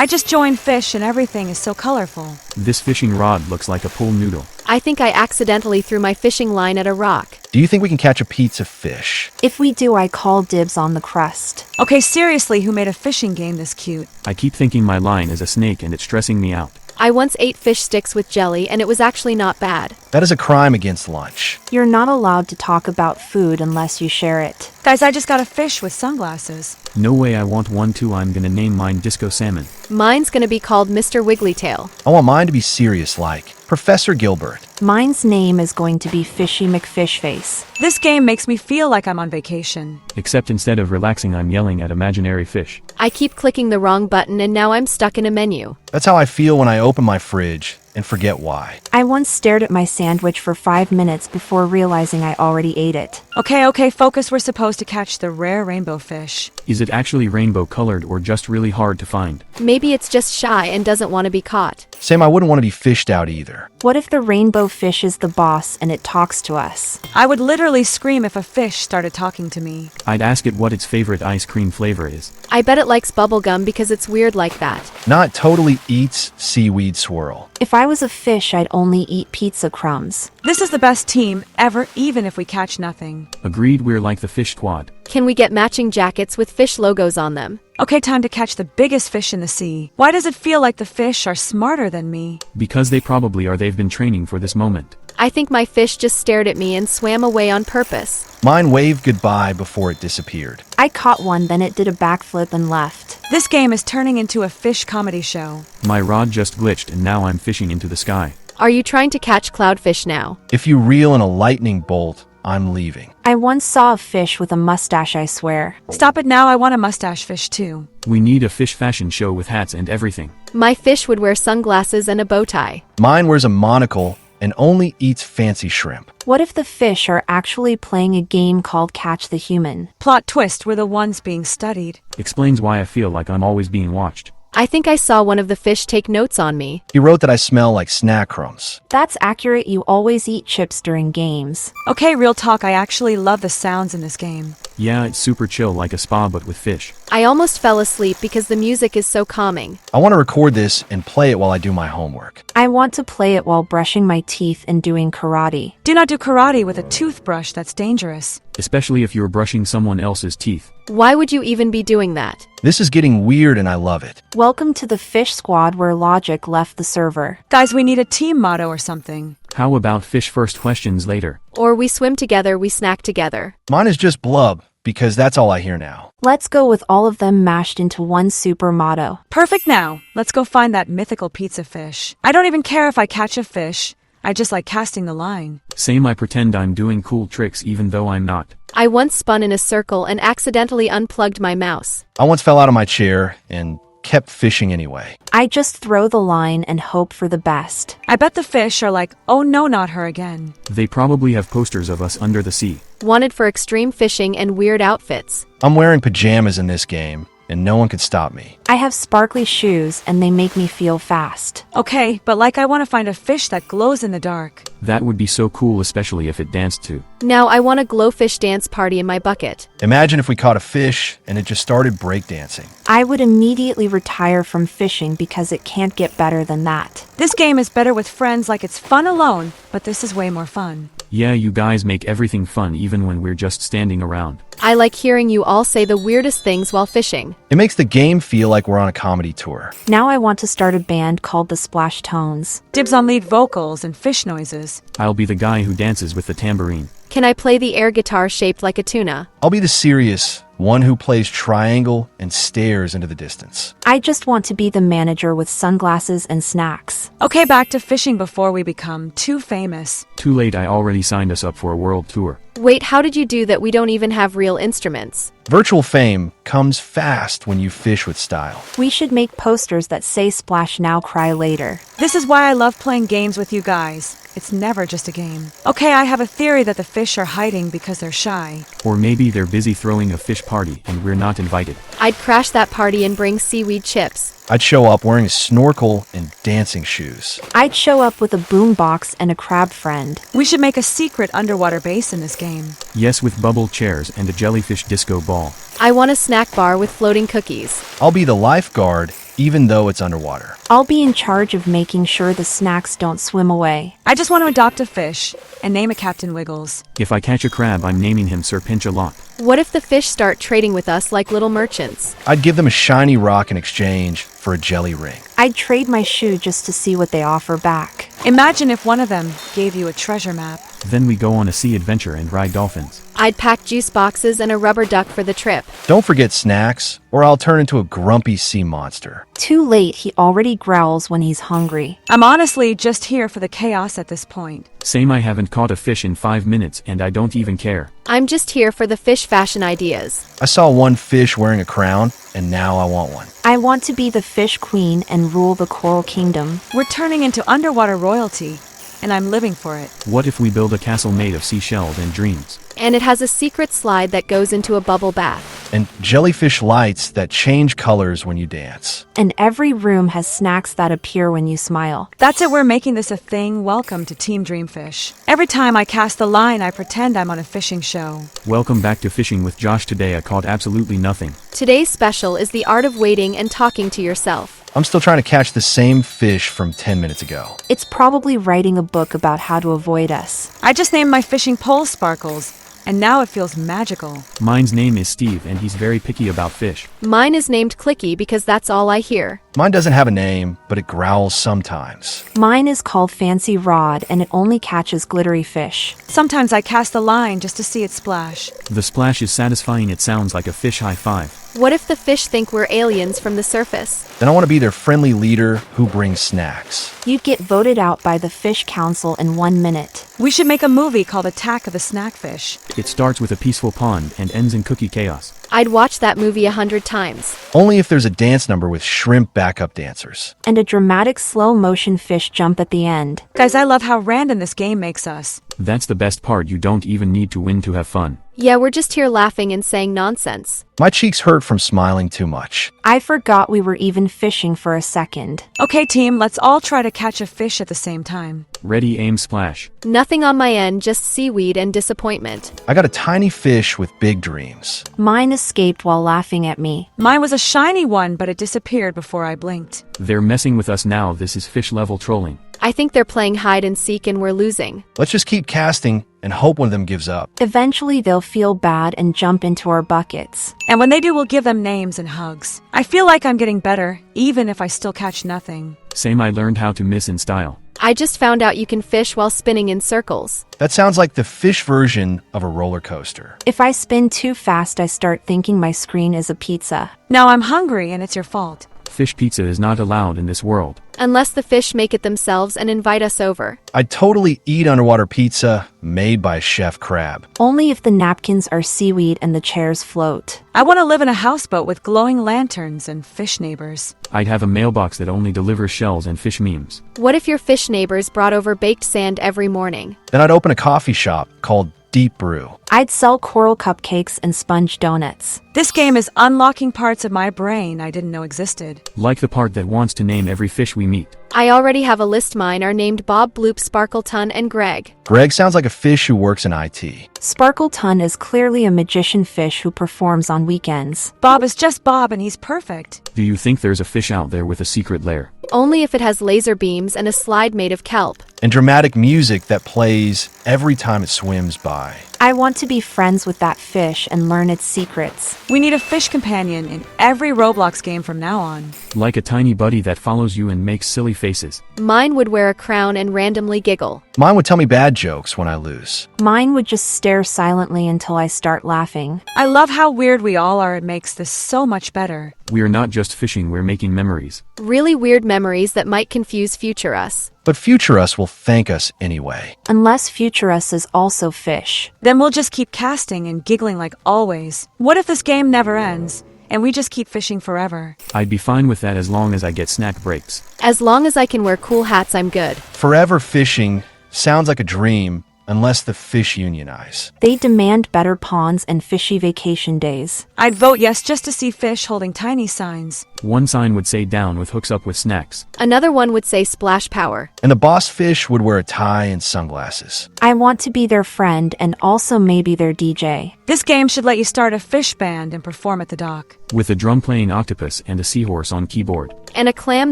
I just joined Fish and everything is so colorful. This fishing rod looks like a pool noodle. I think I accidentally threw my fishing line at a rock. Do you think we can catch a pizza fish? If we do, I call dibs on the crust. Okay, seriously, who made a fishing game this cute? I keep thinking my line is a snake and it's stressing me out. I once ate fish sticks with jelly and it was actually not bad. That is a crime against lunch. You're not allowed to talk about food unless you share it. Guys, I just got a fish with sunglasses. No way, I want one too. I'm gonna name mine Disco Salmon. Mine's gonna be called Mr. Wigglytail. I want mine to be serious like Professor Gilbert. Mine's name is going to be Fishy McFishface. This game makes me feel like I'm on vacation. Except instead of relaxing, I'm yelling at imaginary fish. I keep clicking the wrong button and now I'm stuck in a menu. That's how I feel when I open my fridge and forget why. I once stared at my sandwich for 5 minutes before realizing I already ate it. Okay, focus. We're supposed to catch the rare rainbow fish. Is it actually rainbow colored or just really hard to find? Maybe it's just shy and doesn't want to be caught. Sam, I wouldn't want to be fished out either. What if the rainbow fish is the boss and it talks to us? I would literally scream if a fish started talking to me. I'd ask it what its favorite ice cream flavor is. I bet it likes bubblegum because it's weird like that. Not totally eats seaweed swirl. If I was a fish, I'd only eat pizza crumbs. This is the best team ever, even if we catch nothing. Agreed, we're like the fish squad. Can we get matching jackets with fish logos on them? Okay, time to catch the biggest fish in the sea. Why does it feel like the fish are smarter than me? Because they probably are. They've been training for this moment. I think my fish just stared at me and swam away on purpose. Mine waved goodbye before it disappeared. I caught one, then it did a backflip and left. This game is turning into a fish comedy show. My rod just glitched and now I'm fishing into the sky. Are you trying to catch cloudfish now? If you reel in a lightning bolt, I'm leaving. I once saw a fish with a mustache, I swear. Stop it now, I want a mustache fish too. We need a fish fashion show with hats and everything. My fish would wear sunglasses and a bow tie. Mine wears a monocle and only eats fancy shrimp. What if the fish are actually playing a game called Catch the Human? Plot twist, we're the ones being studied. Explains why I feel like I'm always being watched. I think I saw one of the fish take notes on me. He wrote that I smell like snack crumbs. That's accurate, you always eat chips during games. Okay, real talk, I actually love the sounds in this game. Yeah, it's super chill, like a spa but with fish. I almost fell asleep because the music is so calming. I want to record this and play it while I do my homework. I want to play it while brushing my teeth and doing karate. Do not do karate with a toothbrush, that's dangerous. Especially if you're brushing someone else's teeth. Why would you even be doing that? This is getting weird and I love it. Welcome to the fish squad where logic left the server. Guys, we need a team motto or something. How about fish first, questions later? Or we swim together, we snack together. Mine is just blub, because that's all I hear now. Let's go with all of them mashed into one super motto. Perfect now. Let's go find that mythical pizza fish. I don't even care if I catch a fish. I just like casting the line. Same, I pretend I'm doing cool tricks even though I'm not. I once spun in a circle and accidentally unplugged my mouse. I once fell out of my chair and kept fishing anyway. I just throw the line and hope for the best. I bet the fish are like, oh no, not her again. They probably have posters of us under the sea. Wanted for extreme fishing and weird outfits. I'm wearing pajamas in this game, and no one could stop me. I have sparkly shoes and they make me feel fast. Okay, but like I want to find a fish that glows in the dark. That would be so cool, especially if it danced too. Now I want a glowfish dance party in my bucket. Imagine if we caught a fish and it just started breakdancing. I would immediately retire from fishing because it can't get better than that. This game is better with friends, like it's fun alone, but this is way more fun. Yeah, you guys make everything fun even when we're just standing around. I like hearing you all say the weirdest things while fishing. It makes the game feel like we're on a comedy tour. Now I want to start a band called the Splash Tones. Dibs on lead vocals and fish noises. I'll be the guy who dances with the tambourine. Can I play the air guitar shaped like a tuna? I'll be the serious one who plays triangle and stares into the distance. I just want to be the manager with sunglasses and snacks. Okay, back to fishing before we become too famous. Too late, I already signed us up for a world tour. Wait, how did you do that? We don't even have real instruments. Virtual fame comes fast when you fish with style. We should make posters that say splash now, cry later. This is why I love playing games with you guys. It's never just a game. Okay, I have a theory that the fish are hiding because they're shy. Or maybe they're busy throwing a fish party and we're not invited. I'd crash that party and bring seaweed chips. I'd show up wearing a snorkel and dancing shoes. I'd show up with a boombox and a crab friend. We should make a secret underwater base in this game. Yes, with bubble chairs and a jellyfish disco ball. I want a snack bar with floating cookies. I'll be the lifeguard, even though it's underwater. I'll be in charge of making sure the snacks don't swim away. I just want to adopt a fish and name it Captain Wiggles. If I catch a crab, I'm naming him Sir Pinch-a-Lot. What if the fish start trading with us like little merchants? I'd give them a shiny rock in exchange for a jelly ring. I'd trade my shoe just to see what they offer back. Imagine if one of them gave you a treasure map. Then we go on a sea adventure and ride dolphins. I'd pack juice boxes and a rubber duck for the trip. Don't forget snacks, or I'll turn into a grumpy sea monster. Too late, he already growls when he's hungry. I'm honestly just here for the chaos at this point. Same, I haven't caught a fish in 5 minutes and I don't even care. I'm just here for the fish fashion ideas. I saw one fish wearing a crown, and now I want one. I want to be the fish queen and rule the coral kingdom. We're turning into underwater royalty, and I'm living for it. What if we build a castle made of seashells and dreams? And it has a secret slide that goes into a bubble bath. And jellyfish lights that change colors when you dance. And every room has snacks that appear when you smile. That's it, we're making this a thing. Welcome to Team Dreamfish. Every time I cast the line, I pretend I'm on a fishing show. Welcome back to Fishing with Josh. Today I caught absolutely nothing. Today's special is the art of waiting and talking to yourself. I'm still trying to catch the same fish from 10 minutes ago. It's probably writing a book about how to avoid us. I just named my fishing pole Sparkles, and now it feels magical. Mine's name is Steve and he's very picky about fish. Mine is named Clicky because that's all I hear. Mine doesn't have a name, but it growls sometimes. Mine is called Fancy Rod, and it only catches glittery fish. Sometimes I cast the line just to see it splash. The splash is satisfying. It sounds like a fish high five. What if the fish think we're aliens from the surface? Then I want to be their friendly leader who brings snacks. You'd get voted out by the Fish Council in 1 minute. We should make a movie called Attack of the Snackfish. It starts with a peaceful pond and ends in cookie chaos. I'd watch that movie 100 times. Only if there's a dance number with shrimp backup dancers. And a dramatic slow-motion fish jump at the end. Guys, I love how random this game makes us. That's the best part. You don't even need to win to have fun. Yeah, we're just here laughing and saying nonsense. My cheeks hurt from smiling too much. I forgot we were even fishing for a second. Okay, team, let's all try to catch a fish at the same time. Ready, aim, splash. Nothing on my end, just seaweed and disappointment. I got a tiny fish with big dreams. Mine escaped while laughing at me. Mine was a shiny one, but it disappeared before I blinked. They're messing with us now. This is fish level trolling. I think they're playing hide and seek and we're losing. Let's just keep casting and hope one of them gives up. Eventually, they'll feel bad and jump into our buckets. And when they do, we'll give them names and hugs. I feel like I'm getting better, even if I still catch nothing. Same, I learned how to miss in style. I just found out you can fish while spinning in circles. That sounds like the fish version of a roller coaster. If I spin too fast, I start thinking my screen is a pizza. Now I'm hungry and it's your fault. Fish pizza is not allowed in this world. Unless the fish make it themselves and invite us over. I'd totally eat underwater pizza made by Chef Crab. Only if the napkins are seaweed and the chairs float. I want to live in a houseboat with glowing lanterns and fish neighbors. I'd have a mailbox that only delivers shells and fish memes. What if your fish neighbors brought over baked sand every morning? Then I'd open a coffee shop called Deep Brew. I'd sell coral cupcakes and sponge donuts. This game is unlocking parts of my brain I didn't know existed. Like the part that wants to name every fish we meet. I already have a list. Mine are named Bob, Bloop, Sparkleton, and Greg. Greg sounds like a fish who works in IT. Sparkleton is clearly a magician fish who performs on weekends. Bob is just Bob and he's perfect. Do you think there's a fish out there with a secret lair? Only if it has laser beams and a slide made of kelp. And dramatic music that plays every time it swims by. I want to be friends with that fish and learn its secrets. We need a fish companion in every Roblox game from now on. Like a tiny buddy that follows you and makes silly faces. Mine would wear a crown and randomly giggle. Mine would tell me bad jokes when I lose. Mine would just stare silently until I start laughing. I love how weird we all are. It makes this so much better. We are not just fishing, we're making memories. Really weird memories that might confuse future us. But future us will thank us anyway. Unless future us is also fish. Then we'll just keep casting and giggling like always. What if this game never ends and we just keep fishing forever? I'd be fine with that as long as I get snack breaks. As long as I can wear cool hats, I'm good. Forever fishing sounds like a dream unless the fish unionize. They demand better ponds and fishy vacation days. I'd vote yes just to see fish holding tiny signs. One sign would say down with hooks up with snacks. Another one would say splash power. And the boss fish would wear a tie and sunglasses. I want to be their friend and also maybe their DJ. This game should let you start a fish band and perform at the dock. With a drum-playing octopus and a seahorse on keyboard. And a clam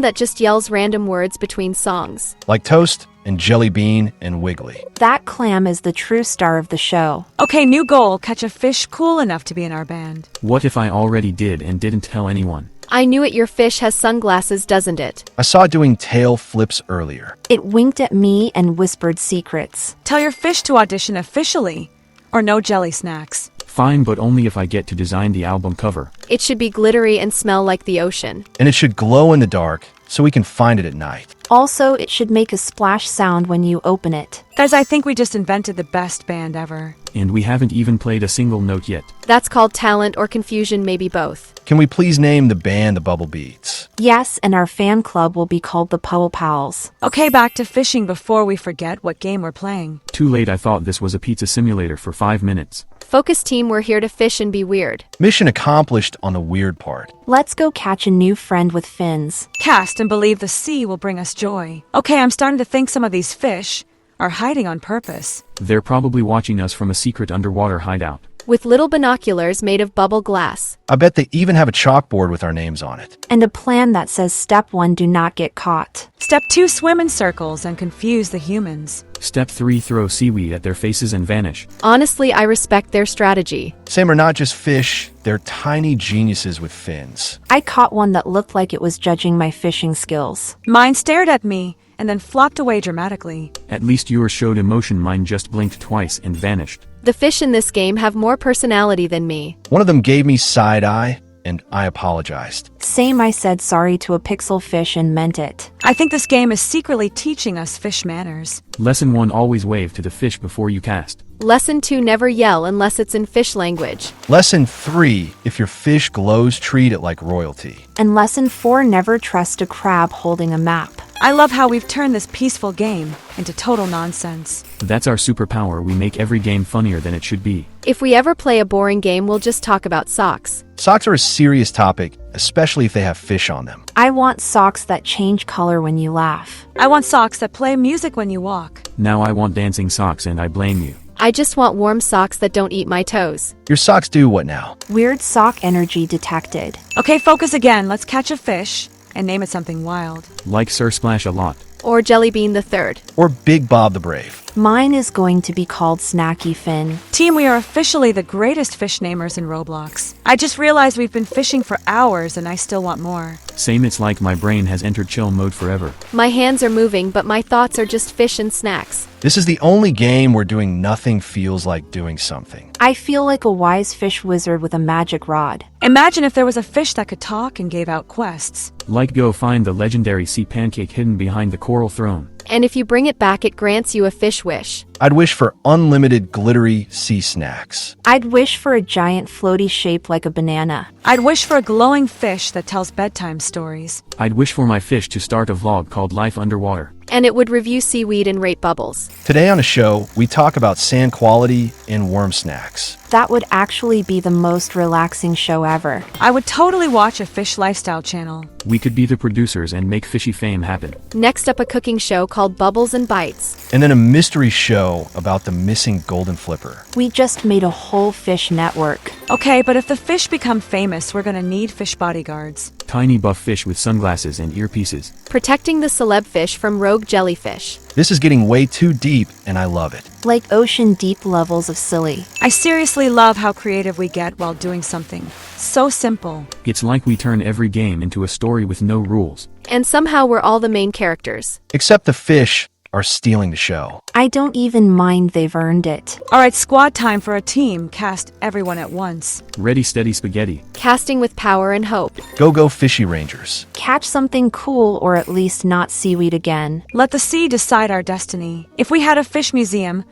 that just yells random words between songs. Like Toast and Jelly Bean and Wiggly. That clam is the true star of the show. Okay, new goal, catch a fish cool enough to be in our band. What if I already did and didn't tell anyone? I knew it, your fish has sunglasses, doesn't it? I saw it doing tail flips earlier. It winked at me and whispered secrets. Tell your fish to audition officially, or no jelly snacks. Fine, but only if I get to design the album cover. It should be glittery and smell like the ocean. And it should glow in the dark so we can find it at night. Also, it should make a splash sound when you open it. Guys, I think we just invented the best band ever. And we haven't even played a single note yet. That's called talent or confusion, maybe both. Can we please name the band the Bubble Beats? Yes, and our fan club will be called the Puddle Pals. Okay, back to fishing before we forget what game we're playing. Too late, I thought this was a pizza simulator for 5 minutes. Focus team, we're here to fish and be weird. Mission accomplished on the weird part. Let's go catch a new friend with fins. Cast and believe the sea will bring us joy. Okay, I'm starting to think some of these fish are hiding on purpose. They're probably watching us from a secret underwater hideout. With little binoculars made of bubble glass. I bet they even have a chalkboard with our names on it. And a plan that says Step 1, do not get caught. Step 2, swim in circles and confuse the humans. Step 3, throw seaweed at their faces and vanish. Honestly, I respect their strategy. Same are not just fish, they're tiny geniuses with fins. I caught one that looked like it was judging my fishing skills. Mine stared at me and then flopped away dramatically. At least yours showed emotion, mine just blinked twice and vanished. The fish in this game have more personality than me. One of them gave me side eye, and I apologized. Same, I said sorry to a pixel fish and meant it. I think this game is secretly teaching us fish manners. Lesson 1, always wave to the fish before you cast. Lesson 2, never yell unless it's in fish language. Lesson 3, if your fish glows, treat it like royalty. And lesson 4, never trust a crab holding a map. I love how we've turned this peaceful game into total nonsense. That's our superpower, we make every game funnier than it should be. If we ever play a boring game, we'll just talk about socks. Socks are a serious topic, especially if they have fish on them. I want socks that change color when you laugh. I want socks that play music when you walk. Now I want dancing socks and I blame you. I just want warm socks that don't eat my toes. Your socks do what now? Weird sock energy detected. Okay, focus again. Let's catch a fish and name it something wild. Like Sir Splash a lot. Or Jelly Bean the Third. Or Big Bob the Brave. Mine is going to be called Snacky Fin. Team, we are officially the greatest fish namers in Roblox. I just realized we've been fishing for hours and I still want more. Same, it's like my brain has entered chill mode forever. My hands are moving, but my thoughts are just fish and snacks. This is the only game where doing nothing feels like doing something. I feel like a wise fish wizard with a magic rod. Imagine if there was a fish that could talk and gave out quests. Like go find the legendary sea pancake hidden behind the coral throne. And if you bring it back, it grants you a fish wish. I'd wish for unlimited glittery sea snacks. I'd wish for a giant floaty shape like a banana. I'd wish for a glowing fish that tells bedtime stories. I'd wish for my fish to start a vlog called Life Underwater. And it would review seaweed and rate bubbles. Today on the show, we talk about sand quality and worm snacks. That would actually be the most relaxing show ever. I would totally watch a fish lifestyle channel. We could be the producers and make fishy fame happen. Next up, a cooking show called Bubbles and Bites. And then a mystery show about the missing golden flipper. We just made a whole fish network. Okay, but if the fish become famous, we're gonna need fish bodyguards. Tiny buff fish with sunglasses and earpieces. Protecting the celeb fish from rogue jellyfish. This is getting way too deep, and I love it. Like ocean deep levels of silly. I seriously love how creative we get while doing something so simple. It's like we turn every game into a story with no rules. And somehow we're all the main characters. Except the fish are stealing the show. I don't even mind, they've earned it. Alright, squad time for a team. Cast everyone at once. Ready, steady, spaghetti. Casting with power and hope. Go fishy rangers. Catch something cool, or at least not seaweed again. Let the sea decide our destiny. If we had a fish museum,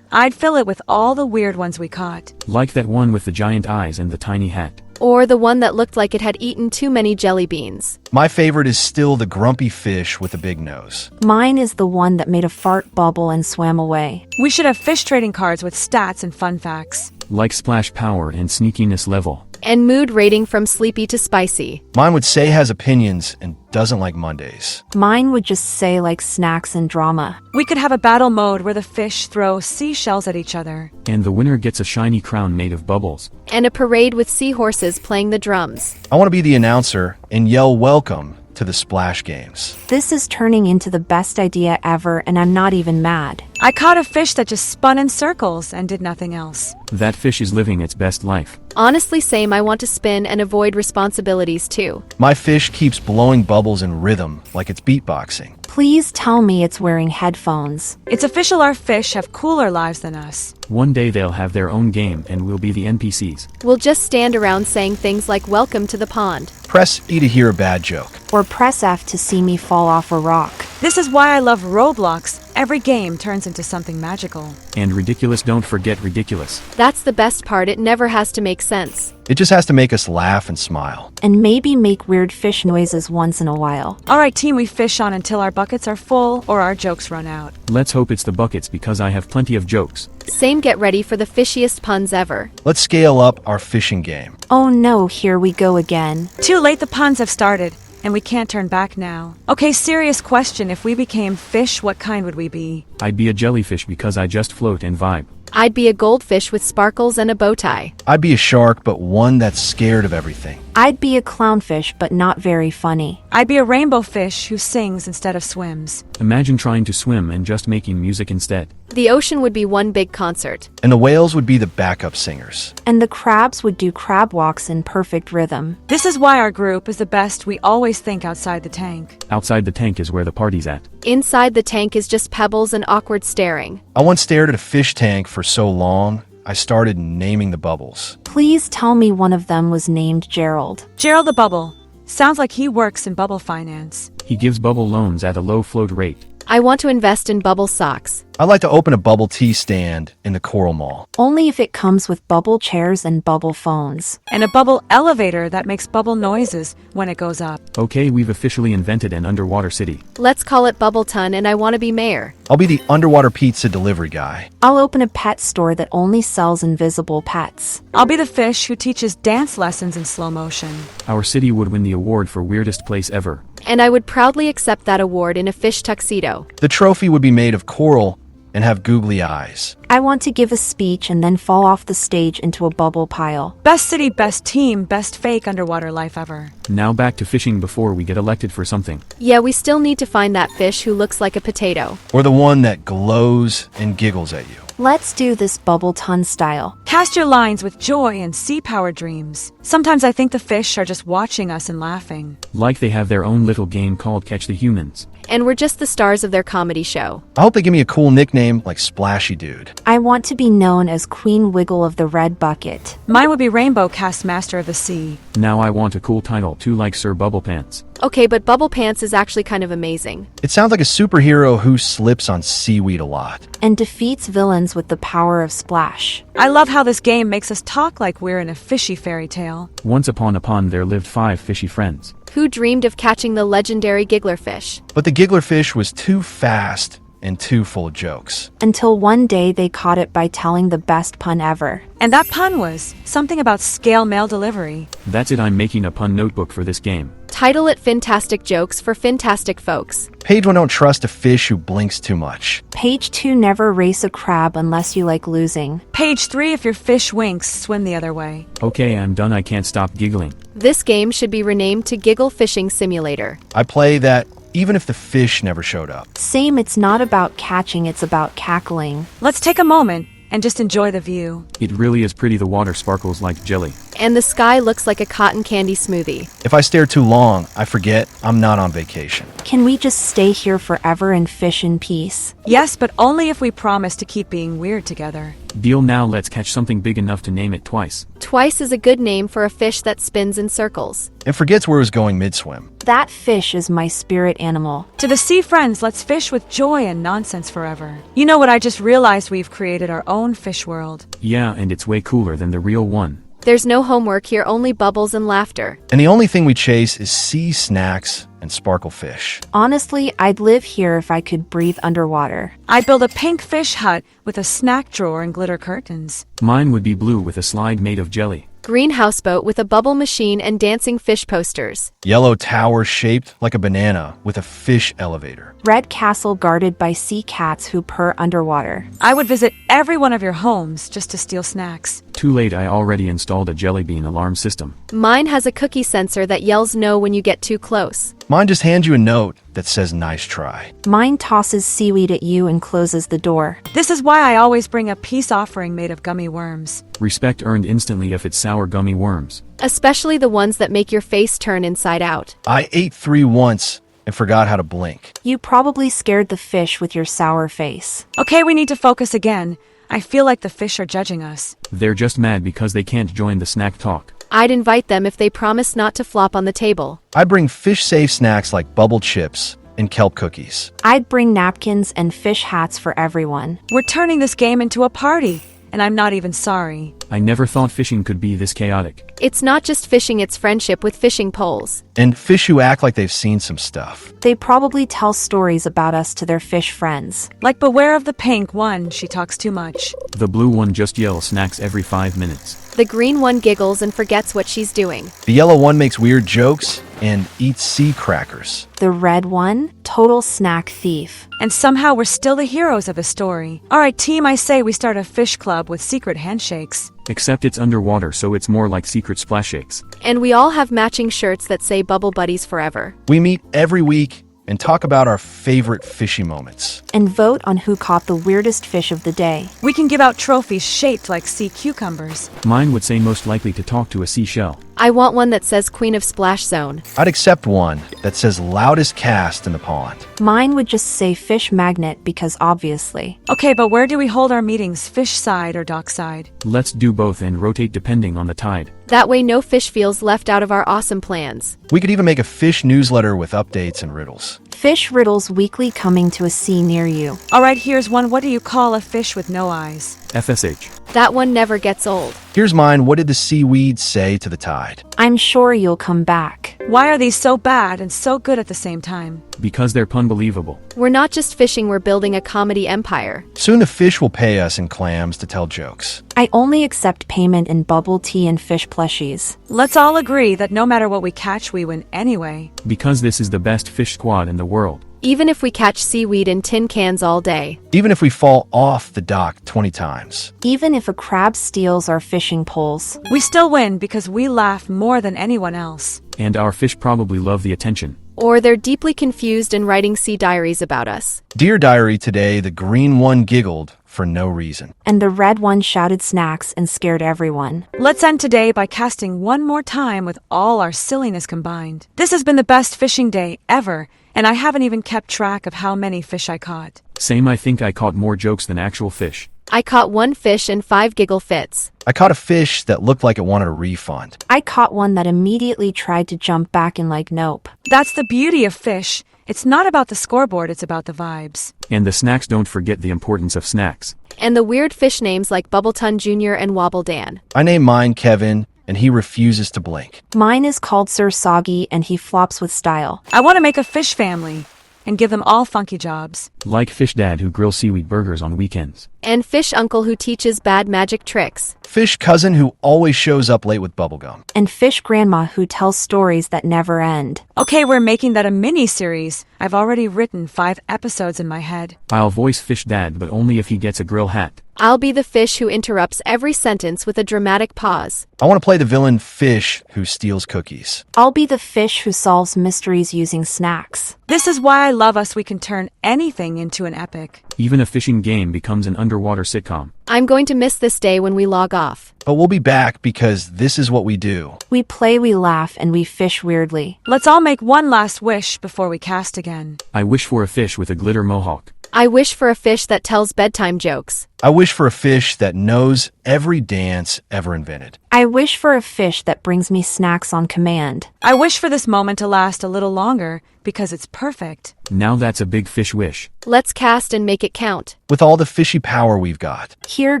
I'd fill it with all the weird ones we caught. Like that one with the giant eyes and the tiny hat. Or the one that looked like it had eaten too many jelly beans. My favorite is still the grumpy fish with a big nose. Mine is the one that made a fart bubble and swam away. We should have fish trading cards with stats and fun facts. Like splash power and sneakiness level. And mood rating from sleepy to spicy. Mine would say has opinions and doesn't like Mondays. Mine would just say like snacks and drama. We could have a battle mode where the fish throw seashells at each other. And the winner gets a shiny crown made of bubbles. And a parade with seahorses playing the drums. I want to be the announcer and yell welcome to the Splash Games. This is turning into the best idea ever, and I'm not even mad. I caught a fish that just spun in circles and did nothing else. That fish is living its best life. Honestly, same. I want to spin and avoid responsibilities too. My fish keeps blowing bubbles in rhythm like it's beatboxing. Please tell me it's wearing headphones. It's official, our fish have cooler lives than us. One day they'll have their own game and we'll be the NPCs. We'll just stand around saying things like welcome to the pond. Press E to hear a bad joke. Or press F to see me fall off a rock. This is why I love Roblox. Every game turns into something magical. And ridiculous, don't forget ridiculous. That's the best part, it never has to make sense. It just has to make us laugh and smile. And maybe make weird fish noises once in a while. Alright team, we fish on until our buckets are full or our jokes run out. Let's hope it's the buckets because I have plenty of jokes. Same, get ready for the fishiest puns ever. Let's scale up our fishing game. Oh no, here we go again. Too late, the puns have started. And we can't turn back now. Okay, serious question. If we became fish, what kind would we be? I'd be a jellyfish because I just float and vibe. I'd be a goldfish with sparkles and a bow tie. I'd be a shark, but one that's scared of everything. I'd be a clownfish, but not very funny. I'd be a rainbow fish who sings instead of swims. Imagine trying to swim and just making music instead. The ocean would be one big concert. And the whales would be the backup singers. And the crabs would do crab walks in perfect rhythm. This is why our group is the best. We always think outside the tank. Outside the tank is where the party's at. Inside the tank is just pebbles and awkward staring. I once stared at a fish tank for so long, I started naming the bubbles. Please tell me one of them was named Gerald. Gerald the Bubble. Sounds like he works in bubble finance. He gives bubble loans at a low float rate. I want to invest in bubble socks. I'd like to open a bubble tea stand in the Coral Mall. Only if it comes with bubble chairs and bubble phones. And a bubble elevator that makes bubble noises when it goes up. Okay, we've officially invented an underwater city. Let's call it Bubbleton, and I want to be mayor. I'll be the underwater pizza delivery guy. I'll open a pet store that only sells invisible pets. I'll be the fish who teaches dance lessons in slow motion. Our city would win the award for weirdest place ever. And I would proudly accept that award in a fish tuxedo. The trophy would be made of coral and have googly eyes. I want to give a speech and then fall off the stage into a bubble pile. Best city, best team, best fake underwater life ever. Now back to fishing before we get elected for something. Yeah, we still need to find that fish who looks like a potato. Or the one that glows and giggles at you. Let's do this Bubbleton style. Cast your lines with joy and sea-powered dreams. Sometimes I think the fish are just watching us and laughing. Like they have their own little game called Catch the Humans. And we're just the stars of their comedy show. I hope they give me a cool nickname like Splashy Dude. I want to be known as Queen Wiggle of the Red Bucket. Mine would be Rainbow Cast Master of the Sea. Now I want a cool title too, like Sir Bubble Pants. Okay, but Bubble Pants is actually kind of amazing. It sounds like a superhero who slips on seaweed a lot. And defeats villains with the power of splash. I love how this game makes us talk like we're in a fishy fairy tale. Once upon a pond there lived 5 fishy friends. Who dreamed of catching the legendary gigglerfish? But the gigglerfish was too fast and too full of jokes. Until one day they caught it by telling the best pun ever. And that pun was something about scale mail delivery. That's it, I'm making a pun notebook for this game. Title it Fantastic Jokes for Fantastic Folks. Page 1, don't trust a fish who blinks too much. Page 2, never race a crab unless you like losing. Page 3, if your fish winks, swim the other way. Okay, I'm done, I can't stop giggling. This game should be renamed to Giggle Fishing Simulator. I play that even if the fish never showed up. Same, it's not about catching, it's about cackling. Let's take a moment and just enjoy the view. It really is pretty, the water sparkles like jelly. And the sky looks like a cotton candy smoothie. If I stare too long, I forget I'm not on vacation. Can we just stay here forever and fish in peace? Yes, but only if we promise to keep being weird together. Deal, now let's catch something big enough to name it Twice. Twice is a good name for a fish that spins in circles. And forgets where it was going mid-swim. That fish is my spirit animal. To the sea friends, let's fish with joy and nonsense forever. You know what, I just realized we've created our own fish world. Yeah, and it's way cooler than the real one. There's no homework here, only bubbles and laughter. And the only thing we chase is sea snacks and sparkle fish. Honestly, I'd live here if I could breathe underwater. I'd build a pink fish hut with a snack drawer and glitter curtains. Mine would be blue with a slide made of jelly. Green houseboat with a bubble machine and dancing fish posters. Yellow tower shaped like a banana with a fish elevator. Red castle guarded by sea cats who purr underwater. I would visit every one of your homes just to steal snacks. Too late, I already installed a jelly bean alarm system. Mine has a cookie sensor that yells no when you get too close. Mine just hands you a note that says nice try. Mine tosses seaweed at you and closes the door. This is why I always bring a peace offering made of gummy worms. Respect earned instantly if it's sour gummy worms. Especially the ones that make your face turn inside out. I ate 3 once and forgot how to blink. You probably scared the fish with your sour face. Okay, we need to focus again. I feel like the fish are judging us. They're just mad because they can't join the snack talk. I'd invite them if they promise not to flop on the table. I bring fish-safe snacks like bubble chips and kelp cookies. I'd bring napkins and fish hats for everyone. We're turning this game into a party, and I'm not even sorry. I never thought fishing could be this chaotic. It's not just fishing, it's friendship with fishing poles. And fish who act like they've seen some stuff. They probably tell stories about us to their fish friends. Like beware of the pink one, she talks too much. The blue one just yells snacks every 5 minutes. The green one giggles and forgets what she's doing. The yellow one makes weird jokes and eats sea crackers. The red one, total snack thief. And somehow we're still the heroes of a story. Alright team, I say we start a fish club with secret handshakes. Except it's underwater, so it's more like secret splash shakes. And we all have matching shirts that say Bubble Buddies Forever. We meet every week and talk about our favorite fishy moments. And vote on who caught the weirdest fish of the day. We can give out trophies shaped like sea cucumbers. Mine would say most likely to talk to a seashell. I want one that says Queen of Splash Zone. I'd accept one that says loudest cast in the pond. Mine would just say fish magnet because obviously. Okay, but where do we hold our meetings, fish side or dock side? Let's do both and rotate depending on the tide. That way no fish feels left out of our awesome plans. We could even make a fish newsletter with updates and riddles. Fish riddles weekly coming to a sea near you. Alright, here's one. What do you call a fish with no eyes? FSH. That one never gets old. Here's mine. What did the seaweed say to the tide? I'm sure you'll come back. Why are these so bad and so good at the same time? Because they're pun-believable. We're not just fishing, we're building a comedy empire. Soon the fish will pay us in clams to tell jokes. I only accept payment in bubble tea and fish plushies. Let's all agree that no matter what we catch, we win anyway. Because this is the best fish squad in the world. Even if we catch seaweed in tin cans all day. Even if we fall off the dock 20 times. Even if a crab steals our fishing poles. We still win because we laugh more than anyone else. And our fish probably love the attention. Or they're deeply confused and writing sea diaries about us. Dear Diary, today the green one giggled for no reason. And the red one shouted snacks and scared everyone. Let's end today by casting one more time with all our silliness combined. This has been the best fishing day ever, and I haven't even kept track of how many fish I caught. Same, I think I caught more jokes than actual fish. I caught 1 fish and 5 giggle fits. I caught a fish that looked like it wanted a refund. I caught one that immediately tried to jump back and like nope. That's the beauty of fish. It's not about the scoreboard, it's about the vibes. And the snacks, don't forget the importance of snacks. And the weird fish names like Bubbleton Jr. and Wobble Dan. I named mine Kevin, and he refuses to blink. Mine is called Sir Soggy and he flops with style. I want to make a fish family and give them all funky jobs. Like Fish Dad who grills seaweed burgers on weekends. And Fish Uncle who teaches bad magic tricks. Fish cousin who always shows up late with bubblegum. And fish grandma who tells stories that never end. Okay, we're making that a mini-series. I've already written 5 episodes in my head. I'll voice Fish Dad, but only if he gets a grill hat. I'll be the fish who interrupts every sentence with a dramatic pause. I want to play the villain Fish who steals cookies. I'll be the fish who solves mysteries using snacks. This is why I love us. We can turn anything into an epic. Even a fishing game becomes an underwater sitcom. I'm going to miss this day when we log off. But we'll be back because this is what we do. We play, we laugh, and we fish weirdly. Let's all make one last wish before we cast again. I wish for a fish with a glitter mohawk. I wish for a fish that tells bedtime jokes. I wish for a fish that knows every dance ever invented. I wish for a fish that brings me snacks on command. I wish for this moment to last a little longer because it's perfect. Now that's a big fish wish. Let's cast and make it count. With all the fishy power we've got. Here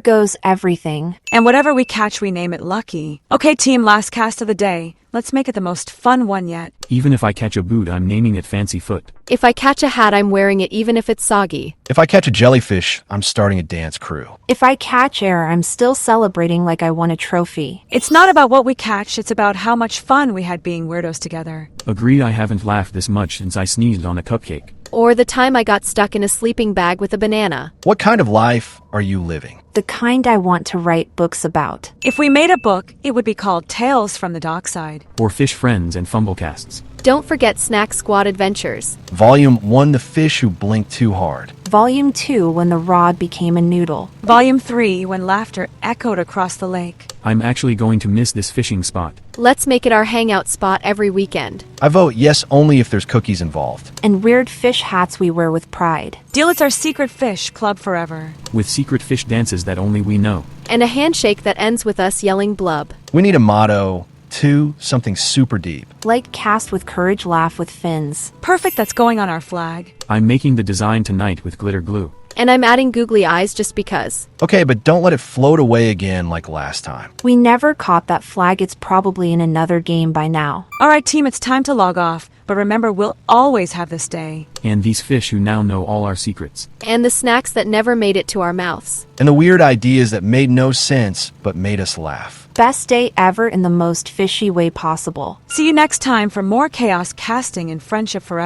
goes everything. And whatever we catch, we name it lucky. Okay, team, last cast of the day. Let's make it the most fun one yet. Even if I catch a boot, I'm naming it Fancy Foot. If I catch a hat, I'm wearing it even if it's soggy. If I catch a jellyfish, I'm starting a dance crew. If I catch air, I'm still celebrating like I won a trophy. It's not about what we catch, it's about how much fun we had being weirdos together. Agreed, I haven't laughed this much since I sneezed on a cupcake. Or the time I got stuck in a sleeping bag with a banana. What kind of life are you living? The kind I want to write books about. If we made a book, it would be called Tales from the Dockside. Or Fish Friends and Fumblecasts. Don't forget Snack Squad Adventures. Volume 1, The Fish Who Blinked Too Hard. Volume 2, When the Rod Became a Noodle. Volume 3, When Laughter Echoed Across the Lake. I'm actually going to miss this fishing spot. Let's make it our hangout spot every weekend. I vote yes only if there's cookies involved. And weird fish hats we wear with pride. Deal, it's our secret fish club forever. With secret fish dances that only we know. And a handshake that ends with us yelling blub. We need a motto. 2, something super deep. Like cast with courage, laugh with fins. Perfect, that's going on our flag. I'm making the design tonight with glitter glue. And I'm adding googly eyes just because. Okay, but don't let it float away again like last time. We never caught that flag. It's probably in another game by now. Alright team, it's time to log off. But remember, we'll always have this day. And these fish who now know all our secrets. And the snacks that never made it to our mouths. And the weird ideas that made no sense but made us laugh. Best day ever in the most fishy way possible. See you next time for more chaos casting and friendship forever.